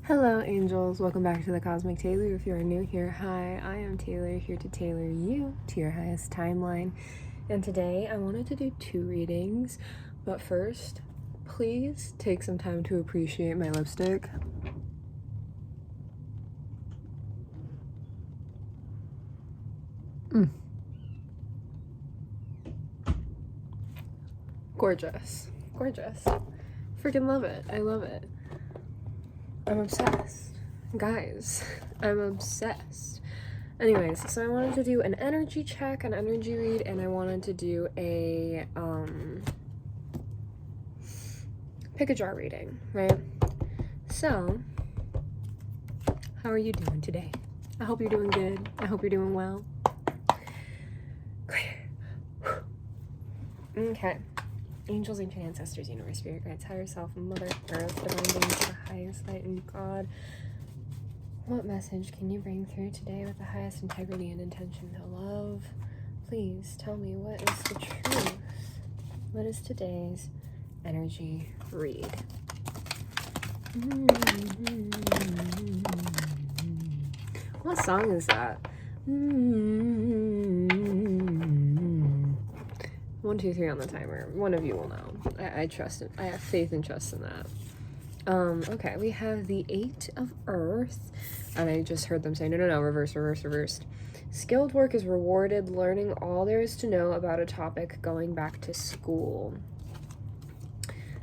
Hello angels, welcome back to the Cosmic Taylor. If you are new here, hi, I am Taylor, here to tailor you to your highest timeline. And today I wanted to do 2 readings, but first, please take some time to appreciate my lipstick. Gorgeous. Gorgeous. Freaking love it. I love it. I'm obsessed. Guys, I'm obsessed. Anyways, so I wanted to do an energy check, an energy read, and I wanted to do a, pick a jar reading, right? So, how are you doing today? I hope you're doing good. I hope you're doing well. Okay. Angels, ancient ancestors, universe, spirit guides, higher self, mother earth, divine beings, the highest light in God. What message can you bring through today with the highest integrity and intention to love? Please tell me, what is the truth? What is today's energy read? What song is that? 1, 2, 3 on the timer. One of you will know. I trust it. I have faith and trust in that. Okay, we have the 8 of Earth, and I just heard them say, no, reversed. Skilled work is rewarded, learning all there is to know about a topic, going back to school.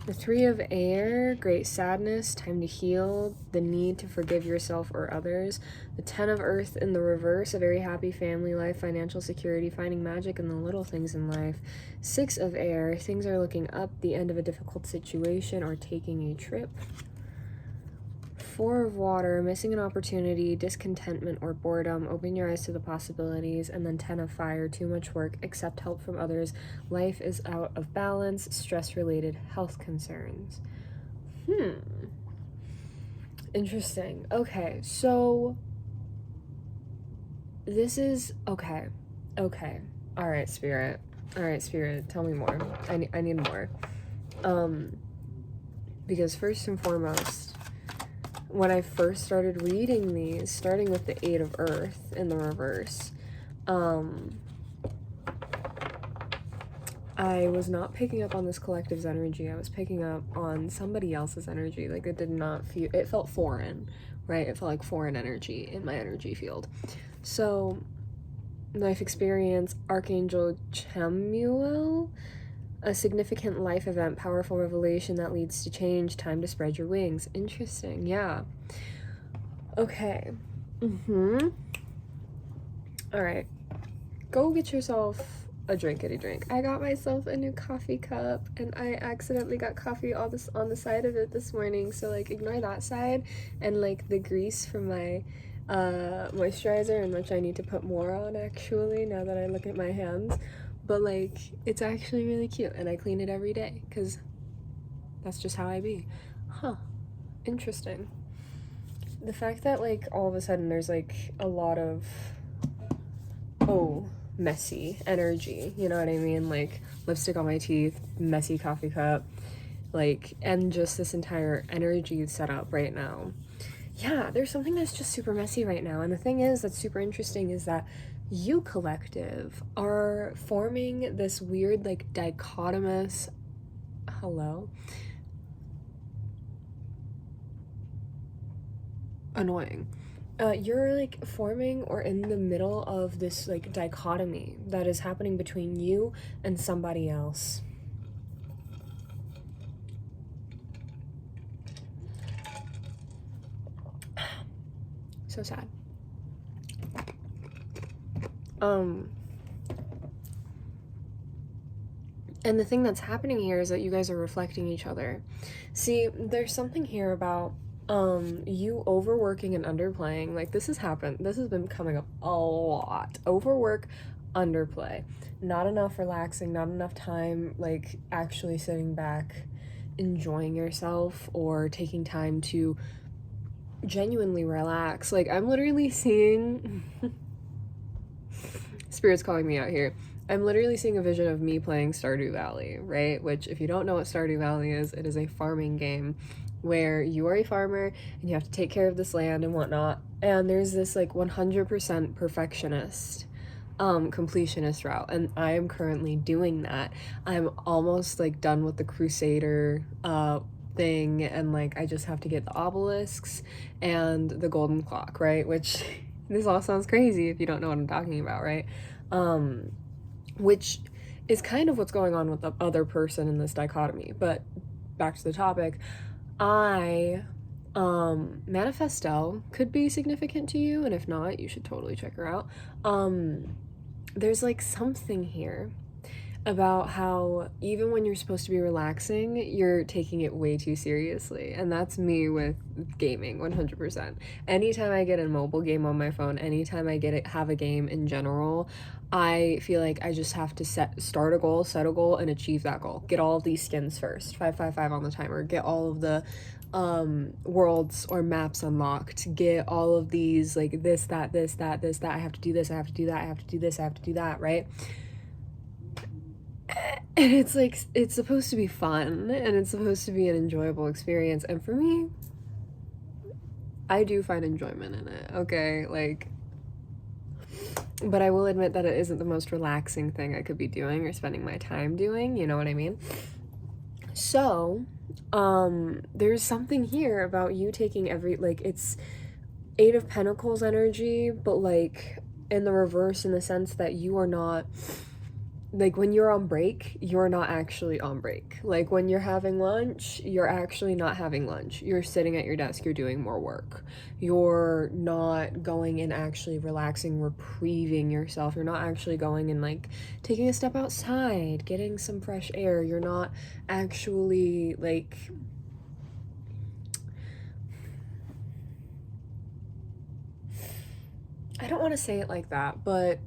The 3 of Air, great sadness, time to heal, the need to forgive yourself or others. The 10 of Earth in the reverse, a very happy family life, financial security, finding magic in the little things in life. 6 of Air, things are looking up, the end of a difficult situation or taking a trip. 4 of Water, missing an opportunity, discontentment or boredom, open your eyes to the possibilities. And then 10 of Fire, too much work, accept help from others, life is out of balance, stress-related health concerns. Interesting. Okay, so this is, okay. All right, Spirit, tell me more. I need more. Because first and foremost, when I first started reading these, starting with the 8 of Earth in the reverse, I was not picking up on this collective's energy. I was picking up on somebody else's energy. Like, it did not feel, it felt foreign, right? It felt like foreign energy in my energy field. So, life experience, Archangel Chamuel, a significant life event, powerful revelation that leads to change, time to spread your wings. Interesting, yeah. Okay. All right. Go get yourself a drinkity drink. I got myself a new coffee cup, and I accidentally got coffee all this on the side of it this morning, so like ignore that side and like the grease from my moisturizer, in which I need to put more on actually now that I look at my hands. But like, it's actually really cute, and I clean it every day because that's just how I be. Interesting. The fact that like all of a sudden there's like a lot of messy energy, you know what I mean? Like lipstick on my teeth, messy coffee cup, like, and just this entire energy set up right now. Yeah, there's something that's just super messy right now. And the thing is that's super interesting is that you collective are forming this weird like dichotomous annoying. You're like forming or in the middle of this like dichotomy that is happening between you and somebody else. So sad. And the thing that's happening here is that you guys are reflecting each other. See, there's something here about you overworking and underplaying. Like, this has been coming up a lot. Overwork, underplay. Not enough relaxing, not enough time, like, actually sitting back, enjoying yourself, or taking time to genuinely relax. Like, I'm literally seeing... Spirit's calling me out here. I'm literally seeing a vision of me playing Stardew Valley, right? Which, if you don't know what Stardew Valley is, it is a farming game where you are a farmer and you have to take care of this land and whatnot, and there's this like 100% perfectionist completionist route, and I am currently doing that. I'm almost like done with the crusader thing, and like I just have to get the obelisks and the golden clock, right? Which this all sounds crazy if you don't know what I'm talking about, right? Which is kind of what's going on with the other person in this dichotomy. But back to the topic, Manifestel could be significant to you, and if not, you should totally check her out. There's like something here about how even when you're supposed to be relaxing, you're taking it way too seriously. And that's me with gaming, 100%. Anytime I get a mobile game on my phone, anytime I have a game in general, I feel like I just have to start a goal, set a goal, and achieve that goal. Get all of these skins first, 555 on the timer, get all of the worlds or maps unlocked, get all of these, like this, that, I have to do this, I have to do that, I have to do this, I have to do that, right? And it's like, it's supposed to be fun, and it's supposed to be an enjoyable experience, and for me, I do find enjoyment in it, okay? Like, but I will admit that it isn't the most relaxing thing I could be doing or spending my time doing, you know what I mean? So, there's something here about you taking like, it's 8 of Pentacles energy, but like, in the reverse, in the sense that you are not, like, when you're on break, you're not actually on break. Like, when you're having lunch, you're actually not having lunch. You're sitting at your desk, you're doing more work. You're not going and actually relaxing, reprieving yourself. You're not actually going and, like, taking a step outside, getting some fresh air. You're not actually, like, I don't want to say it like that, but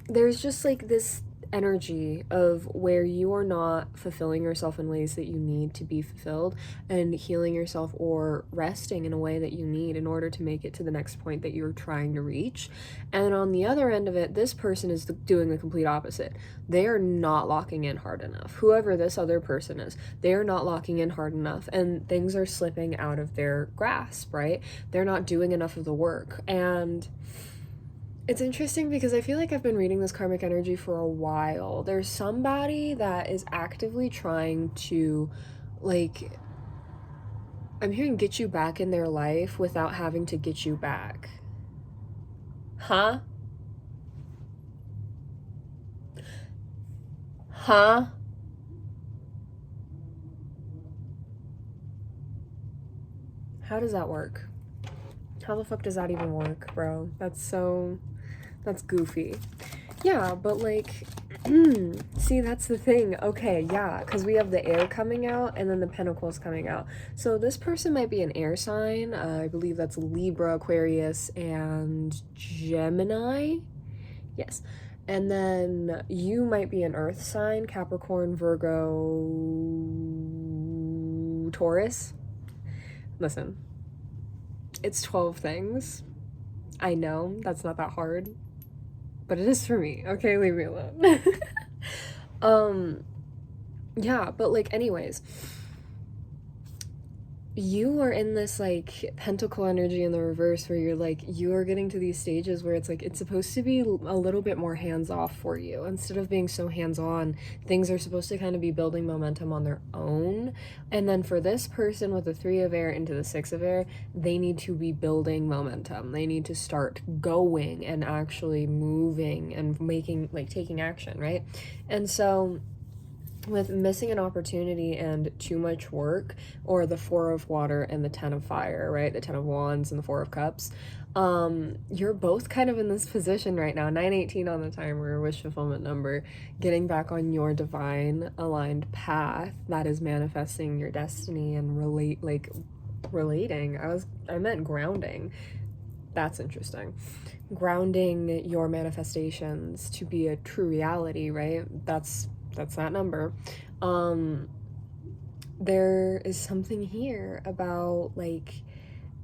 there's just, like, this energy of where you are not fulfilling yourself in ways that you need to be fulfilled, and healing yourself or resting in a way that you need in order to make it to the next point that you're trying to reach. And on the other end of it, this person is doing the complete opposite. They are not locking in hard enough. Whoever this other person is, they are not locking in hard enough, and things are slipping out of their grasp, right? They're not doing enough of the work. And it's interesting because I feel like I've been reading this karmic energy for a while. There's somebody that is actively trying to, like, I'm hearing get you back in their life without having to get you back. Huh? Huh? How does that work? How the fuck does that even work, bro? That's goofy. Yeah, but like, see, that's the thing. Okay, yeah, because we have the air coming out and then the pentacles coming out. So this person might be an air sign. I believe that's Libra, Aquarius, and Gemini. Yes. And then you might be an earth sign, Capricorn, Virgo, Taurus. Listen, it's 12 things. I know, that's not that hard. But it is for me. Okay, leave me alone. Yeah, but like, anyways, you are in this like pentacle energy in the reverse where you're like, you are getting to these stages where it's like, it's supposed to be a little bit more hands-off for you. Instead of being so hands-on, things are supposed to kind of be building momentum on their own. And then for this person with the 3 of air into the 6 of air, they need to be building momentum. They need to start going and actually moving and making, like, taking action, right? And so with missing an opportunity and too much work, or the 4 of water and the 10 of fire, right? The 10 of wands and the 4 of cups. You're both kind of in this position right now. 918 on the timer, wish fulfillment number, getting back on your divine aligned path that is manifesting your destiny and relating. I meant grounding. That's interesting. Grounding your manifestations to be a true reality, right? That's that number. There is something here about like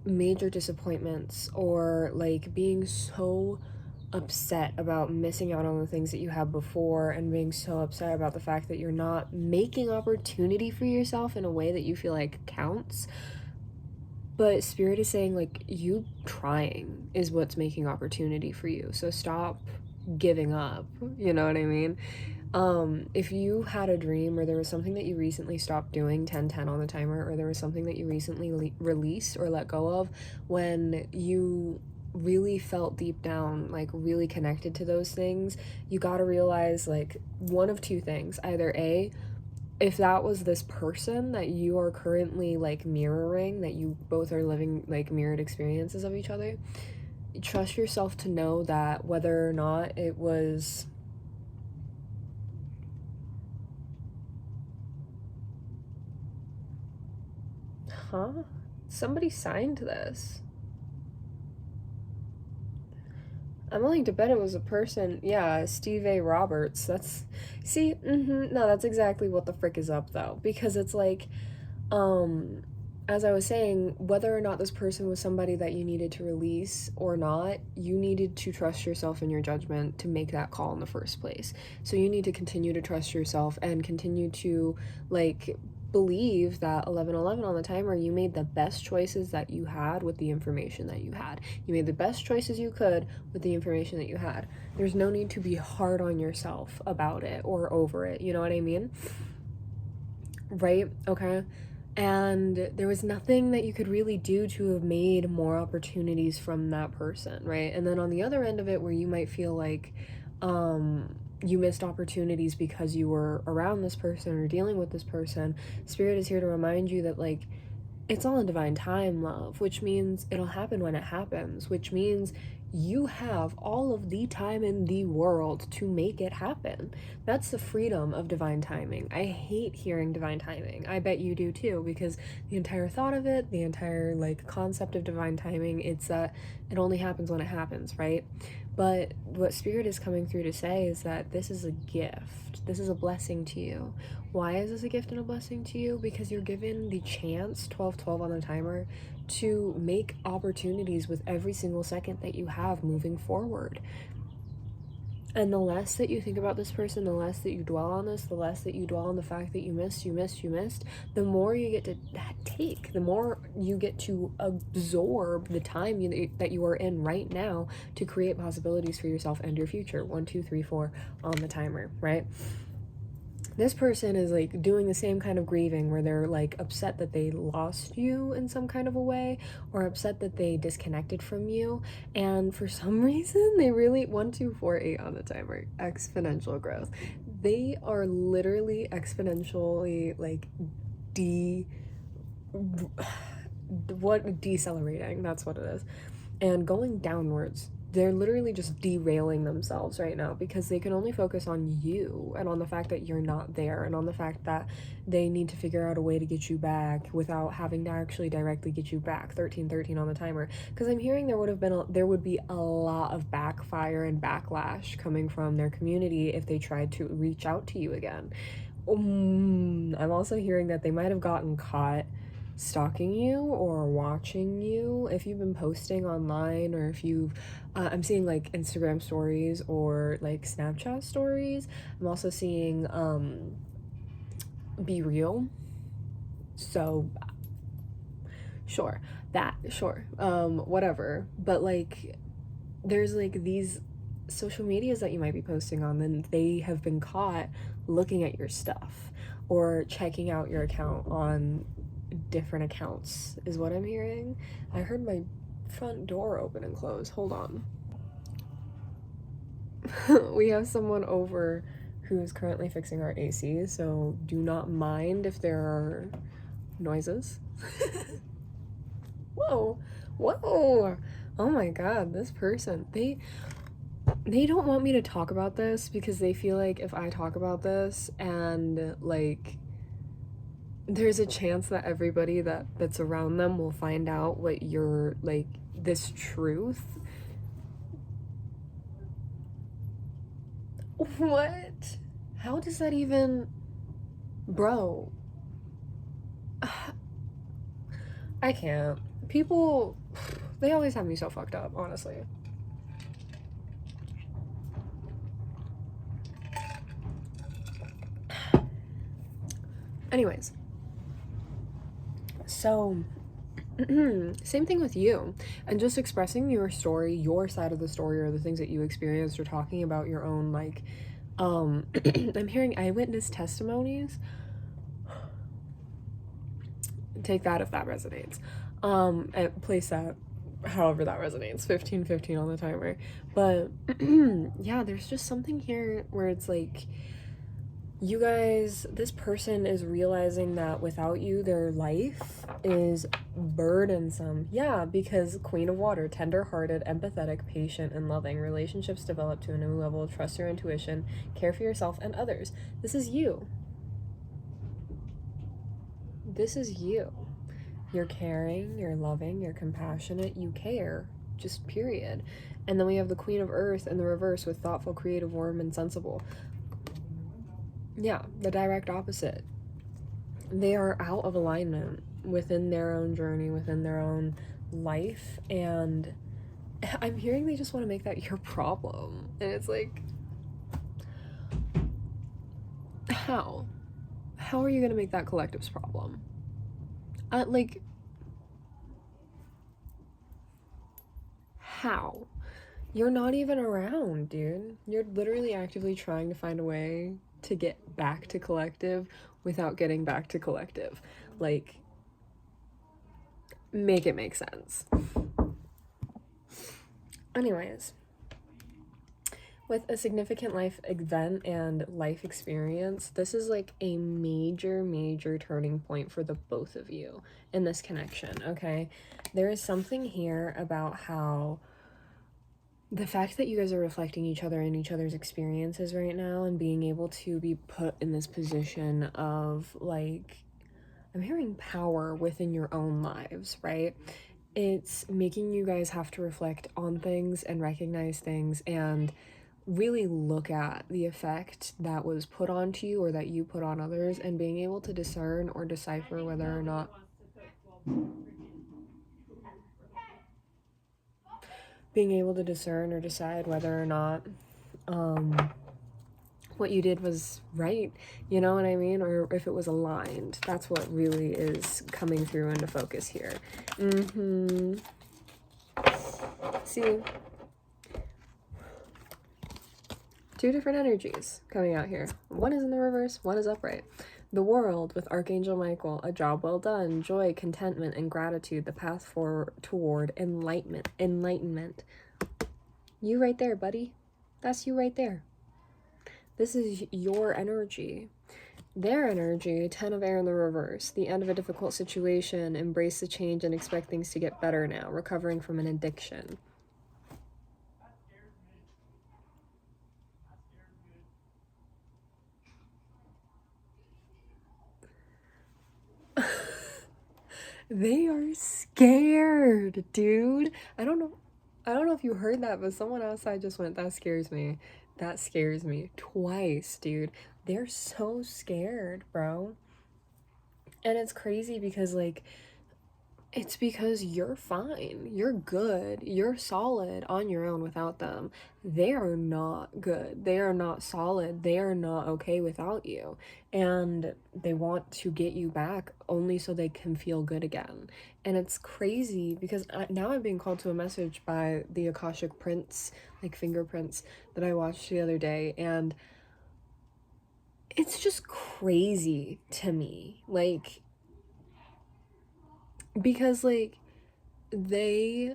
major disappointments, or like being so upset about missing out on the things that you had before, and being so upset about the fact that you're not making opportunity for yourself in a way that you feel like counts. But Spirit is saying, like, you trying is what's making opportunity for you. So stop giving up. You know what I mean? If you had a dream or there was something that you recently stopped doing, 10-10 on the timer, or there was something that you recently released or let go of, when you really felt deep down, like, really connected to those things, you got to realize, like, one of two things. Either A, if that was this person that you are currently, like, mirroring, that you both are living, like, mirrored experiences of each other, trust yourself to know that whether or not it was... Huh? Somebody signed this. I'm willing to bet it was a person. Yeah, Steve A. Roberts. That's... See? No, that's exactly what the frick is up, though. Because it's like, as I was saying, whether or not this person was somebody that you needed to release or not, you needed to trust yourself in your judgment to make that call in the first place. So you need to continue to trust yourself and continue to, like, believe that 11:11 on the timer, you made the best choices that you had with the information that you had. You made the best choices you could with the information that you had. There's no need to be hard on yourself about it or over it. You know what I mean? Right? Okay. And there was nothing that you could really do to have made more opportunities from that person, right? And then on the other end of it, where you might feel like you missed opportunities because you were around this person or dealing with this person, Spirit is here to remind you that, like, it's all in divine time, love, which means it'll happen when it happens, which means you have all of the time in the world to make it happen. That's the freedom of divine timing. I hate hearing divine timing. I bet you do too, because the entire thought of it, the entire, like, concept of divine timing, it's that it only happens when it happens, right? But what Spirit is coming through to say is that this is a gift. This is a blessing to you. Why is this a gift and a blessing to you? Because you're given the chance, 12:12 on the timer, to make opportunities with every single second that you have moving forward. And the less that you think about this person, the less that you dwell on this, the less that you dwell on the fact that you missed, the more you get to take, the more you get to absorb the time that you are in right now to create possibilities for yourself and your future. 1, 2, 3, 4 on the timer, right? This person is, like, doing the same kind of grieving where they're, like, upset that they lost you in some kind of a way, or upset that they disconnected from you, and for some reason they really... 1, 2, 4, 8 on the timer, exponential growth. They are literally exponentially, like, decelerating, that's what it is, and going downwards. They're literally just derailing themselves right now because they can only focus on you and on the fact that you're not there, and on the fact that they need to figure out a way to get you back without having to actually directly get you back. 13:13 on the timer, because I'm hearing there would be a lot of backfire and backlash coming from their community if they tried to reach out to you again. I'm also hearing that they might have gotten caught stalking you or watching you if you've been posting online, or if you've I'm seeing, like, Instagram stories or, like, Snapchat stories. I'm also seeing Be Real. So sure, whatever. But, like, there's, like, these social medias that you might be posting on, and they have been caught looking at your stuff or checking out your account on different accounts, is what I'm hearing. I heard my front door open and close. Hold on. We have someone over who's currently fixing our AC, so do not mind if there are noises. Whoa. Oh my god, this person, they don't want me to talk about this because they feel like if I talk about this, and, like, there's a chance that everybody that's around them will find out what you're, like, this truth. What? How does that even... Bro. I can't. People, they always have me so fucked up, honestly. Anyways. So, Same thing with you. And just expressing your story, your side of the story, or the things that you experienced, or talking about your own, like, I'm hearing eyewitness testimonies. Take that if that resonates. And place that however that resonates. 15:15 on the timer. But yeah, there's just something here where it's like, you guys, this person is realizing that without you, their life is burdensome. Yeah, because Queen of Water, tender-hearted, empathetic, patient, and loving. Relationships develop to a new level. Trust your intuition. Care for yourself and others. This is you. This is you. You're caring, you're loving, you're compassionate, you care. Just period. And then we have the Queen of Earth in the reverse with thoughtful, creative, warm, and sensible. Yeah, the direct opposite. They are out of alignment within their own journey, within their own life, and I'm hearing they just want to make that your problem. And it's like, how? How are you going to make that collective's problem? Like, how? You're not even around, dude. You're literally actively trying to find a way to get back to collective without getting back to collective. Like, make it make sense. Anyways, with a significant life event and life experience, this is like a major turning point for the both of you in this connection, okay? There is something here about how the fact that you guys are reflecting each other and each other's experiences right now and being able to be put in this position of, like, I'm hearing power within your own lives, right? It's making you guys have to reflect on things and recognize things and really look at the effect that was put onto you or that you put on others, and being able to discern or decipher whether or not being able to discern or decide whether or not what you did was right, you know what I mean? Or if it was aligned. That's what really is coming through into focus here. See, two different energies coming out here. One is in the reverse, one is upright. The World with Archangel Michael, a job well done, joy, contentment, and gratitude, the path forward toward enlightenment. You right there, buddy. That's you right there. This is your energy. Their energy, 10 of air in the reverse, the end of a difficult situation, embrace the change and expect things to get better now, recovering from an addiction. They are scared, dude. I don't know if you heard that, but someone outside just went, that scares me. That scares me twice, dude. They're so scared, bro. And it's crazy because, like, it's because you're fine. You're good. You're solid on your own without them. They are not good. They are not solid. They are not okay without you. And they want to get you back only so they can feel good again. And it's crazy because now I'm being called to a message by the Akashic prints, like fingerprints, that I watched the other day. And it's just crazy to me. Like, because, like, they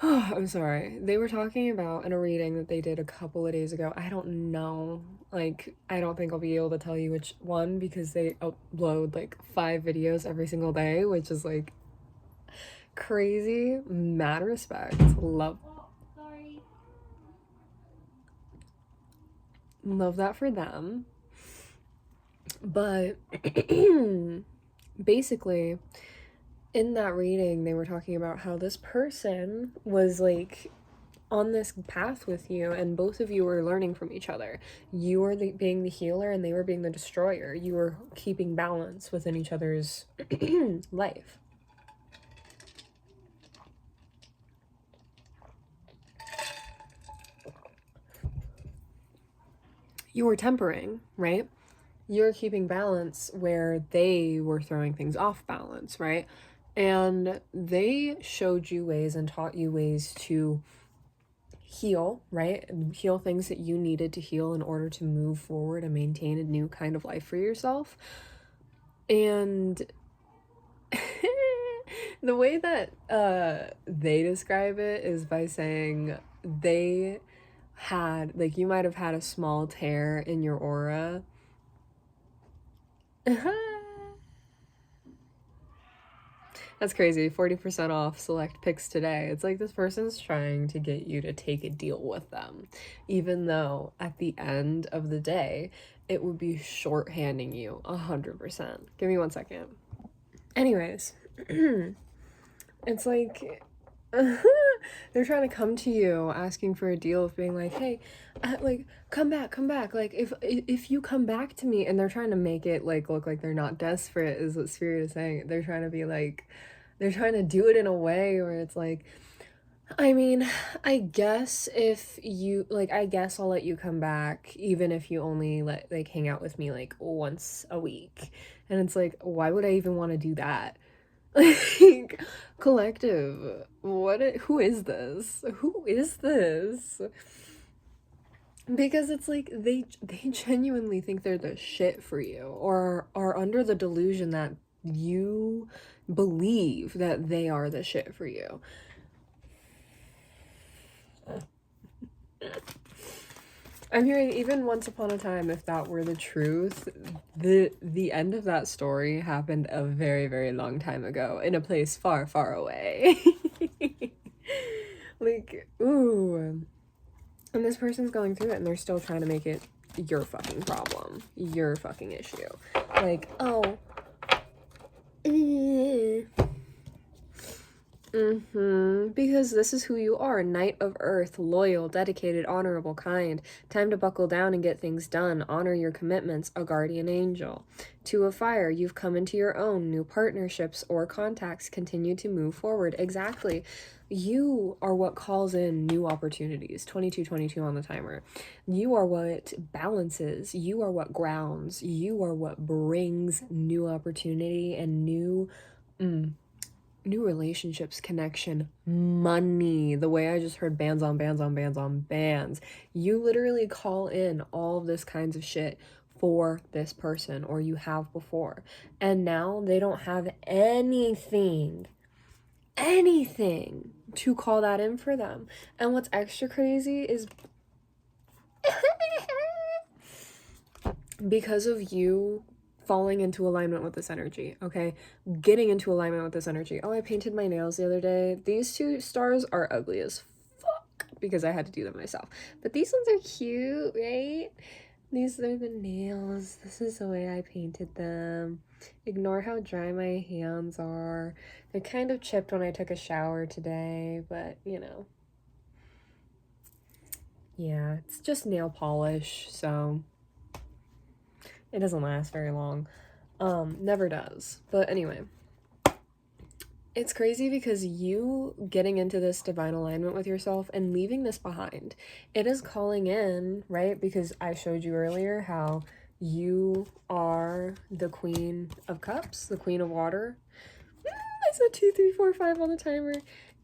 I'm sorry. They were talking about in a reading that they did a couple of days ago. I don't know. Like, I don't think I'll be able to tell you which one because they upload like 5 videos every single day, which is like crazy. Mad respect. Love that for them. But basically, in that reading, they were talking about how this person was like on this path with you, and both of you were learning from each other. You were being the healer, and they were being the destroyer. You were keeping balance within each other's life. You were tempering, right? you're keeping balance where they were throwing things off balance, right? And they showed you ways and taught you ways to heal, right? Heal things that you needed to heal in order to move forward and maintain a new kind of life for yourself. And the way that they describe it is by saying they had, like, you might have had a small tear in your aura. That's crazy. 40% off select picks today. It's like this person's trying to get you to take a deal with them, even though at the end of the day, it would be shorthanding you 100%. Give me 1 second. Anyways, it's like they're trying to come to you asking for a deal of being like, hey, like, come back, like, if you come back to me, and they're trying to make it like look like they're not desperate is what Spirit is saying. They're trying to be like, they're trying to do it in a way where it's like, I mean, I guess if you like, I guess I'll let you come back even if you only like hang out with me like once a week. And it's like, why would I even want to do that? Like, collective, who is this? Who is this? Because it's like they genuinely think they're the shit for you, or are under the delusion that you believe that they are the shit for you. I'm hearing, even once upon a time, if that were the truth, the end of that story happened a very, very long time ago in a place far, far away. Like, ooh. And this person's going through it and they're still trying to make it your fucking problem, your fucking issue. Like, oh. Because this is who you are. Knight of Earth, loyal, dedicated, honorable, kind. Time to buckle down and get things done. Honor your commitments, a guardian angel. Two of Fire, you've come into your own. New partnerships or contacts continue to move forward. Exactly. You are what calls in new opportunities. 2222 on the timer. You are what balances. You are what grounds. You are what brings new opportunity and new relationships, connection, money. The way I just heard bands on bands on bands on bands. You literally call in all of this kinds of shit for this person, or you have before. And now they don't have anything to call that in for them. And what's extra crazy is because of you falling into alignment with this energy, okay? Getting into alignment with this energy. Oh, I painted my nails the other day. These two stars are ugly as fuck because I had to do them myself. But these ones are cute, right? These are the nails. This is the way I painted them. Ignore how dry my hands are. They're kind of chipped when I took a shower today, but you know. Yeah, it's just nail polish, so it doesn't last very long. Never does. But anyway, it's crazy because you getting into this divine alignment with yourself and leaving this behind, it is calling in, right? Because I showed you earlier how you are the Queen of Cups, the Queen of Water. I said 2, 3, 4, 5 on the timer.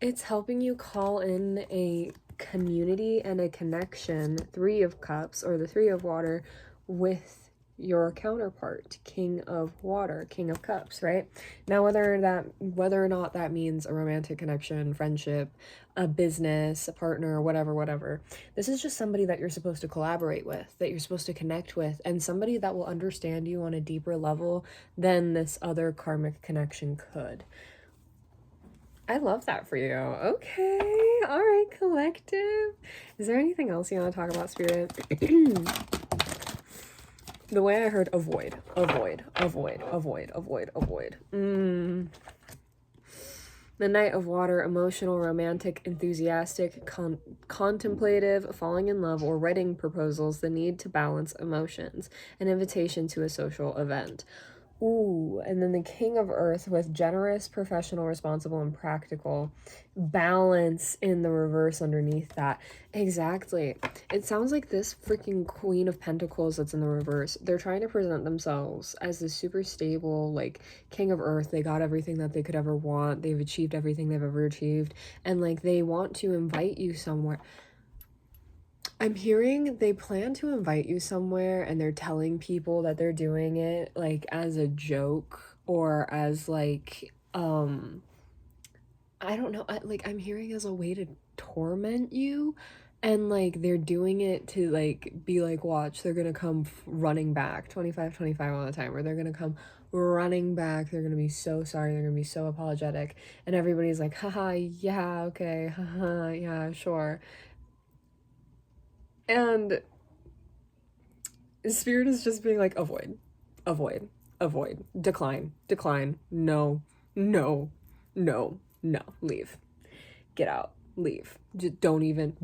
It's helping you call in a community and a connection, 3 of Cups, or the 3 of Water, with your counterpart, King of Water, King of Cups, right? Now, whether or not that means a romantic connection, friendship, a business, a partner, whatever, this is just somebody that you're supposed to collaborate with, that you're supposed to connect with, and somebody that will understand you on a deeper level than this other karmic connection could. I love that for you. Okay, all right, collective. Is there anything else you want to talk about, Spirit? The way I heard avoid. The Knight of Water, emotional, romantic, enthusiastic, contemplative, falling in love, or wedding proposals, the need to balance emotions, an invitation to a social event. Ooh, and then the King of Earth with generous, professional, responsible, and practical. Balance in the reverse underneath that. Exactly. It sounds like this freaking Queen of Pentacles that's in the reverse. They're trying to present themselves as this super stable, like, King of Earth. They got everything that they could ever want. They've achieved everything they've ever achieved. And, like, they want to invite you somewhere. I'm hearing they plan to invite you somewhere and they're telling people that they're doing it like as a joke or as like I don't know, I'm hearing as a way to torment you, and like they're doing it to like be like, watch, they're gonna come running back 25 all the time, or they're gonna come running back, they're gonna be so sorry, they're gonna be so apologetic, and everybody's like, haha, yeah, okay, haha, yeah, sure. And Spirit is just being like, avoid, avoid, avoid, decline, no, no, no, no, leave, get out, leave. Just don't even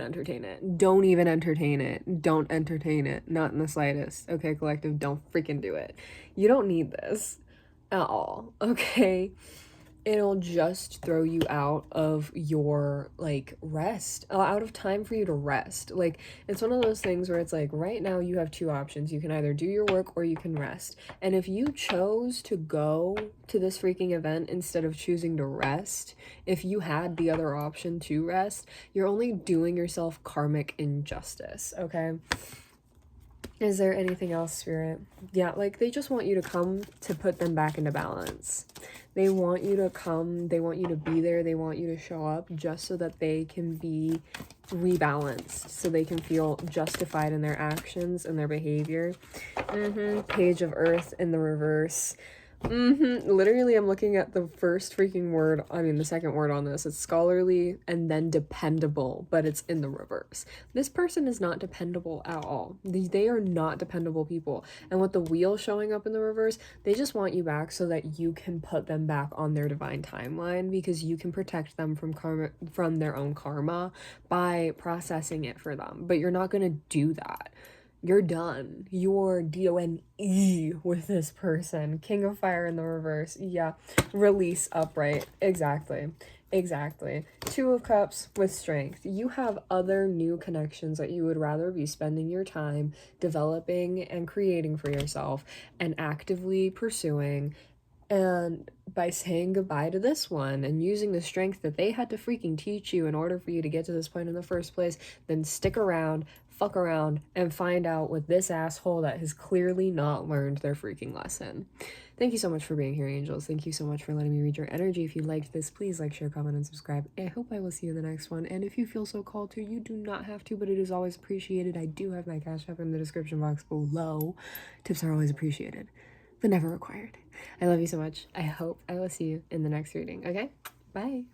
entertain it. Don't even entertain it. Don't entertain it. Not in the slightest. Okay, collective, don't freaking do it. You don't need this at all, okay? It'll just throw you out of your like rest, out of time for you to rest. Like, it's one of those things where it's like right now you have two options. You can either do your work or you can rest. And if you chose to go to this freaking event instead of choosing to rest, if you had the other option to rest, you're only doing yourself karmic injustice, okay? Is there anything else, Spirit? Yeah, like they just want you to come to put them back into balance. They want you to come, they want you to be there, they want you to show up just so that they can be rebalanced, so they can feel justified in their actions and their behavior. Page of Earth in the reverse. Literally, I'm looking at the first freaking word, the second word on this. It's scholarly and then dependable, but it's in the reverse. This person is not dependable at all. They are not dependable people. And with the wheel showing up in the reverse, they just want you back so that you can put them back on their divine timeline, because you can protect them from karma, from their own karma, by processing it for them. But you're not going to do that. You're done. You're D-O-N-E with this person. King of Fire in the reverse. Yeah. Release upright. Exactly. Exactly. Two of Cups with strength. You have other new connections that you would rather be spending your time developing and creating for yourself and actively pursuing. And by saying goodbye to this one and using the strength that they had to freaking teach you in order for you to get to this point in the first place, then stick around, fuck around, and find out with this asshole that has clearly not learned their freaking lesson. Thank you so much for being here, angels. Thank you so much for letting me read your energy. If you liked this, please like, share, comment, and subscribe. I hope I will see you in the next one. And if you feel so called to, you do not have to, but it is always appreciated. I do have my Cash App in the description box below. Tips are always appreciated, but never required. I love you so much. I hope I will see you in the next reading. Okay? Bye.